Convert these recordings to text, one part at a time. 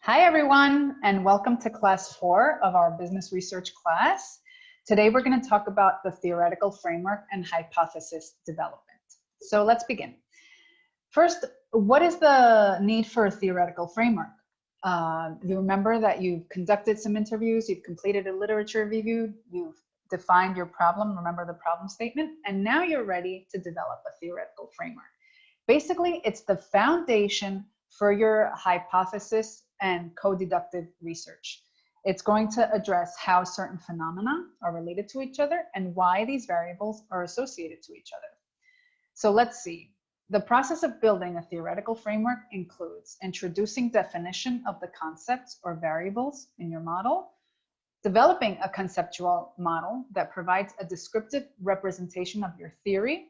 Hi, everyone, and welcome to class 4 of our business research class. Today, we're going to talk about the theoretical framework and hypothesis development. So let's begin. First, what is the need for a theoretical framework? You remember that you've conducted some interviews, you've completed a literature review, you've defined your problem, remember the problem statement, and now you're ready to develop a theoretical framework. Basically, it's the foundation for your hypothesis and co-deductive research. It's going to address how certain phenomena are related to each other and why these variables are associated to each other. So let's see. The process of building a theoretical framework includes introducing definition of the concepts or variables in your model, developing a conceptual model that provides a descriptive representation of your theory,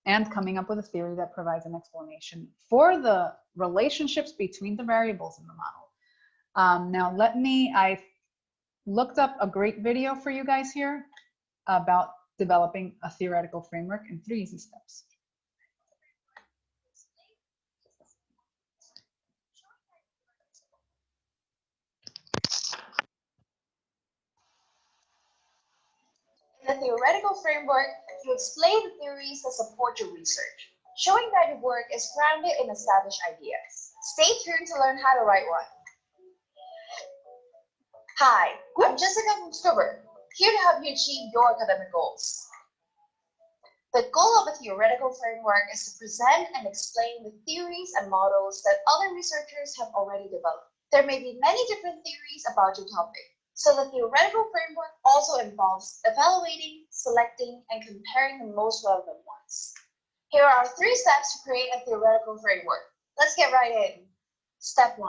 and coming up with a theory that provides an explanation for the relationships between the variables in the model. Now I looked up a great video for you guys here about developing a theoretical framework in 3 easy steps. In the theoretical framework, you explain the theories that support your research, showing that your work is grounded in established ideas. Stay tuned to learn how to write one. Hi, I'm Jessica from Scriber, here to help you achieve your academic goals. The goal of a theoretical framework is to present and explain the theories and models that other researchers have already developed. There may be many different theories about your topic, so the theoretical framework also involves evaluating, selecting, and comparing the most relevant ones. Here are 3 steps to create a theoretical framework. Let's get right in. Step 1.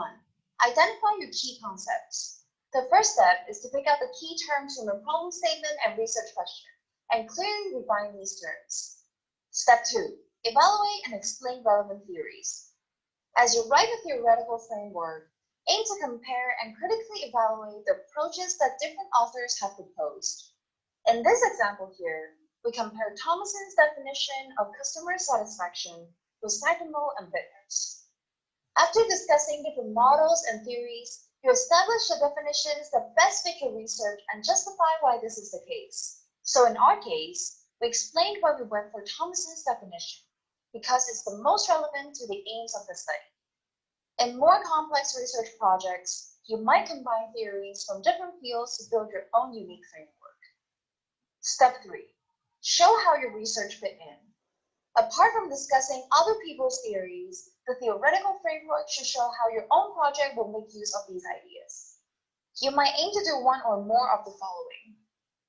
Identify your key concepts. The first step is to pick out the key terms from the problem statement and research question, and clearly define these terms. Step 2. Evaluate and explain relevant theories. As you write a theoretical framework, aim to compare and critically evaluate the approaches that different authors have proposed. In this example here, we compare Thomason's definition of customer satisfaction with Sitamo and Bittner's. After discussing different models and theories, you establish the definitions that best fit your research and justify why this is the case. So in our case, we explained why we went for Thomason's definition, because it's the most relevant to the aims of the study. In more complex research projects, you might combine theories from different fields to build your own unique framework. Step 3. Show how your research fit in. Apart from discussing other people's theories, the theoretical framework should show how your own project will make use of these ideas. You might aim to do one or more of the following.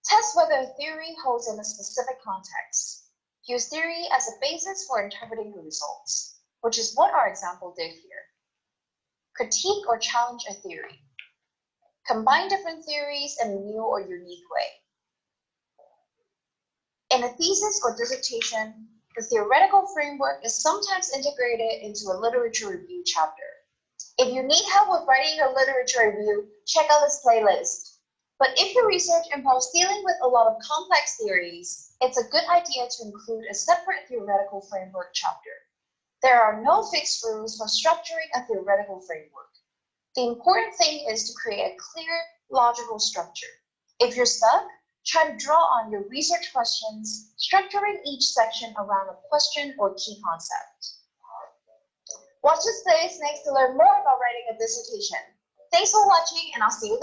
Test whether a theory holds in a specific context. Use theory as a basis for interpreting the results, which is what our example did here. Critique or challenge a theory. Combine different theories in a new or unique way. In a thesis or dissertation, the theoretical framework is sometimes integrated into a literature review chapter. If you need help with writing a literature review, check out this playlist. But if your research involves dealing with a lot of complex theories, it's a good idea to include a separate theoretical framework chapter. There are no fixed rules for structuring a theoretical framework. The important thing is to create a clear, logical structure. If you're stuck, try to draw on your research questions, structuring each section around a question or key concept. Watch this playlist next to learn more about writing a dissertation. Thanks for watching, and I'll see you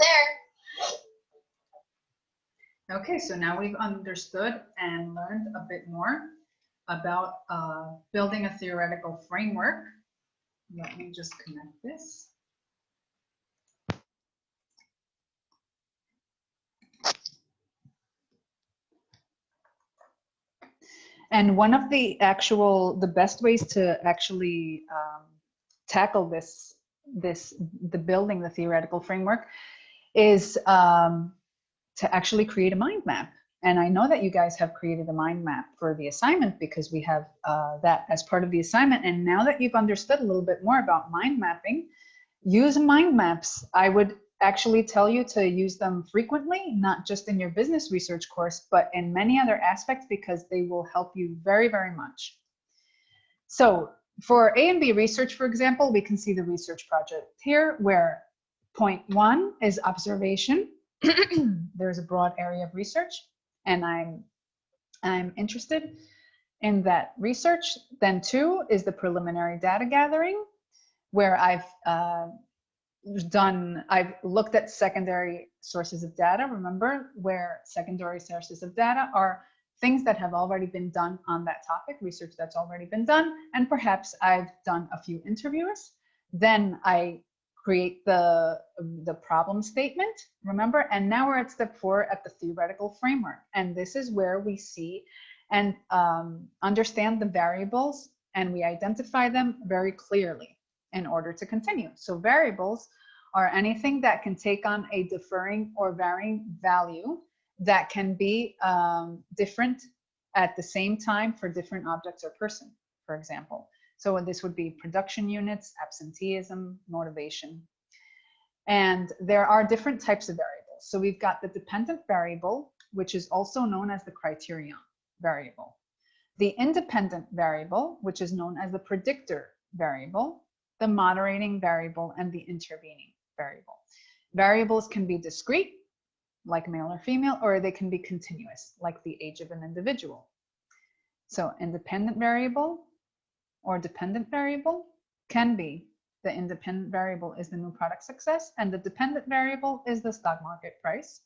there. Okay, so now we've understood and learned a bit more about building a theoretical framework. Let me just connect this. And one of the best ways to actually tackle the building the theoretical framework is to actually create a mind map. And I know that you guys have created a mind map for the assignment because we have that as part of the assignment. And now that you've understood a little bit more about mind mapping, use mind maps. I would actually tell you to use them frequently, not just in your business research course, but in many other aspects because they will help you very, very much. So for A and B research, for example, we can see the research project here where Point one is observation. There's a broad area of research, and I'm interested in that research. Then two is the preliminary data gathering, where I've looked at secondary sources of data. Remember, where secondary sources of data are things that have already been done on that topic, research that's already been done, and perhaps I've done a few interviews. Then I create the problem statement, remember? And now we're at step 4 at the theoretical framework. And this is where we see and understand the variables, and we identify them very clearly in order to continue. So variables are anything that can take on a differing or varying value that can be different at the same time for different objects or person, for example. So this would be production units, absenteeism, motivation. And there are different types of variables. So we've got the dependent variable, which is also known as the criterion variable. The independent variable, which is known as the predictor variable, the moderating variable, and the intervening variable. Variables can be discrete, like male or female, or they can be continuous, like the age of an individual. So independent variable or dependent variable can be the independent variable is the new product success, and the dependent variable is the stock market price.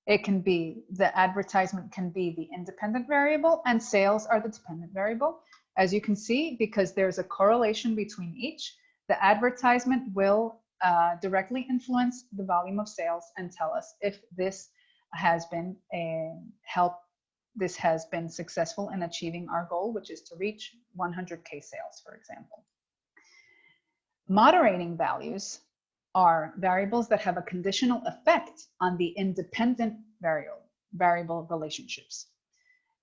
It can be, the advertisement can be the independent variable, and sales are the dependent variable. As you can see, because there's a correlation between each, the advertisement will directly influence the volume of sales and tell us if this has been this has been successful in achieving our goal, which is to reach 100K sales, for example. Moderating values are variables that have a conditional effect on the independent variable relationships.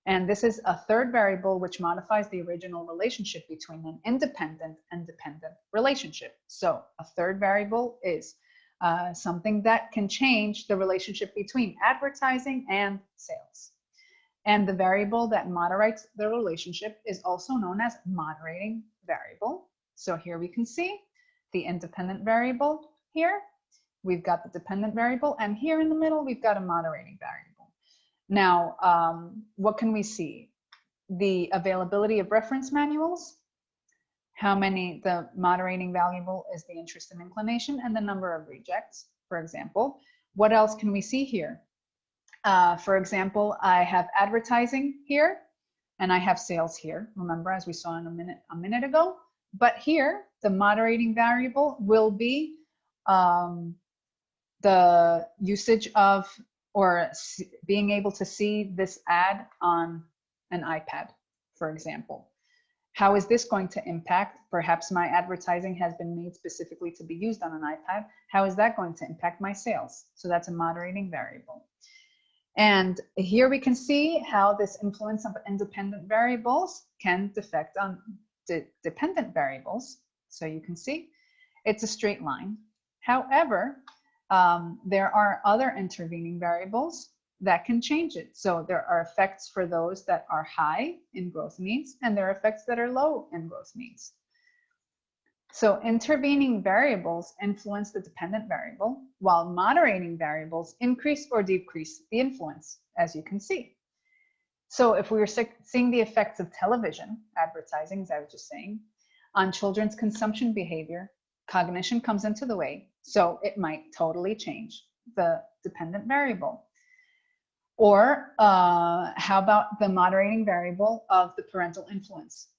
And this is a third variable which modifies the original relationship between an independent and dependent relationship. So a third variable is something that can change the relationship between advertising and sales. And the variable that moderates the relationship is also known as moderating variable. So here we can see the independent variable here. We've got the dependent variable, and here in the middle, we've got a moderating variable. Now, what can we see? The availability of reference manuals, how many, the moderating variable is the interest and inclination, and the number of rejects, for example. What else can we see here? For example, I have advertising here, and I have sales here, remember, as we saw in a minute ago. But here, the moderating variable will be the usage of, or being able to see this ad on an iPad, for example. How is this going to impact? Perhaps my advertising has been made specifically to be used on an iPad. How is that going to impact my sales? So that's a moderating variable. And here we can see how this influence of independent variables can affect on dependent variables. So you can see it's a straight line. However, there are other intervening variables that can change it. So there are effects for those that are high in growth needs, and there are effects that are low in growth needs. So intervening variables influence the dependent variable, while moderating variables increase or decrease the influence, as you can see. So if we were seeing the effects of television advertising, as I was just saying, on children's consumption behavior, cognition comes into the way, so it might totally change the dependent variable. Or how about the moderating variable of the parental influence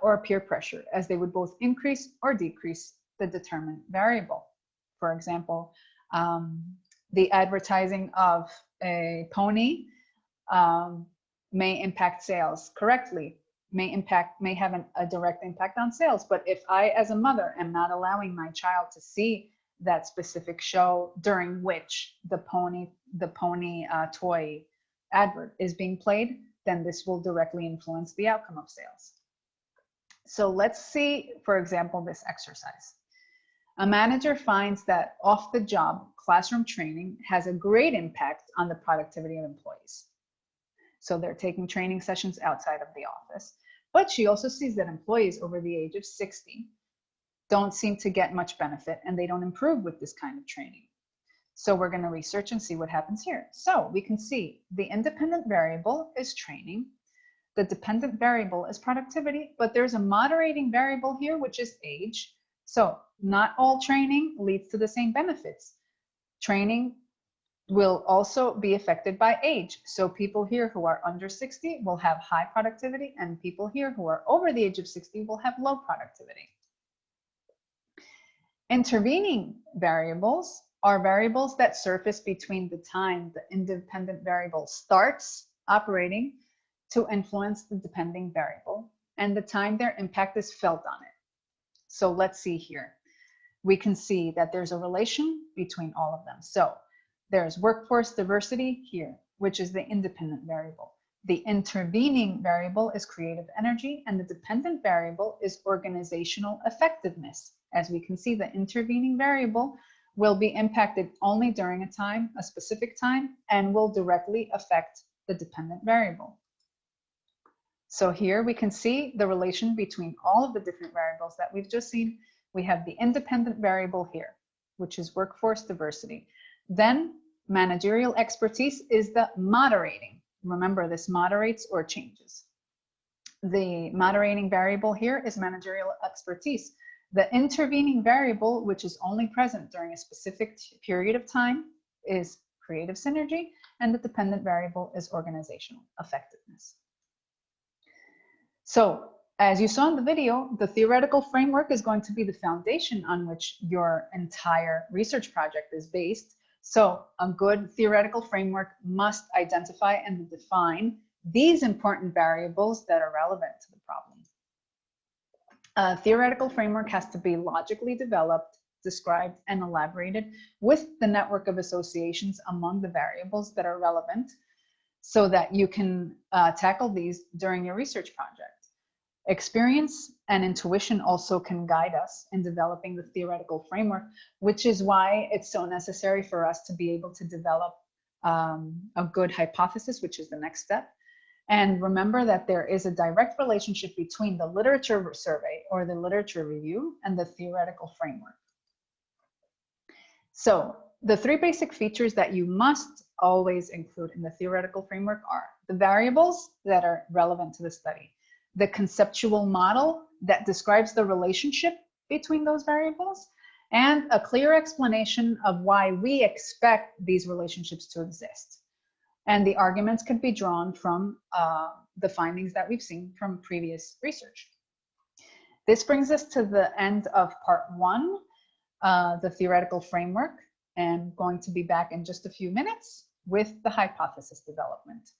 or peer pressure, as they would both increase or decrease the determined variable. For example, the advertising of a pony may impact sales correctly, may have a direct impact on sales. But if I, as a mother, am not allowing my child to see that specific show during which the pony toy advert is being played, then this will directly influence the outcome of sales. So let's see, for example, this exercise. A manager finds that off-the-job classroom training has a great impact on the productivity of employees. So they're taking training sessions outside of the office. But she also sees that employees over the age of 60 don't seem to get much benefit and they don't improve with this kind of training. So we're going to research and see what happens here. So we can see the independent variable is training. The dependent variable is productivity, but there's a moderating variable here, which is age. So not all training leads to the same benefits. Training will also be affected by age. So people here who are under 60 will have high productivity, and people here who are over the age of 60 will have low productivity. Intervening variables are variables that surface between the time the independent variable starts operating to influence the dependent variable and the time their impact is felt on it. So let's see here. We can see that there's a relation between all of them. So there's workforce diversity here, which is the independent variable. The intervening variable is creative energy, and the dependent variable is organizational effectiveness. As we can see, the intervening variable will be impacted only during a specific time, and will directly affect the dependent variable. So here we can see the relation between all of the different variables that we've just seen. We have the independent variable here, which is workforce diversity. Then managerial expertise is the moderating. Remember, this moderates or changes. The moderating variable here is managerial expertise. The intervening variable, which is only present during a specific period of time, is creative synergy, and the dependent variable is organizational effectiveness. So, as you saw in the video, the theoretical framework is going to be the foundation on which your entire research project is based. So, a good theoretical framework must identify and define these important variables that are relevant to the problem. A theoretical framework has to be logically developed, described, and elaborated with the network of associations among the variables that are relevant so that you can tackle these during your research project. Experience and intuition also can guide us in developing the theoretical framework, which is why it's so necessary for us to be able to develop a good hypothesis, which is the next step. And remember that there is a direct relationship between the literature survey or the literature review and the theoretical framework. So the three basic features that you must always include in the theoretical framework are the variables that are relevant to the study, the conceptual model that describes the relationship between those variables, and a clear explanation of why we expect these relationships to exist. And the arguments can be drawn from the findings that we've seen from previous research. This brings us to the end of part one, the theoretical framework, and going to be back in just a few minutes with the hypothesis development.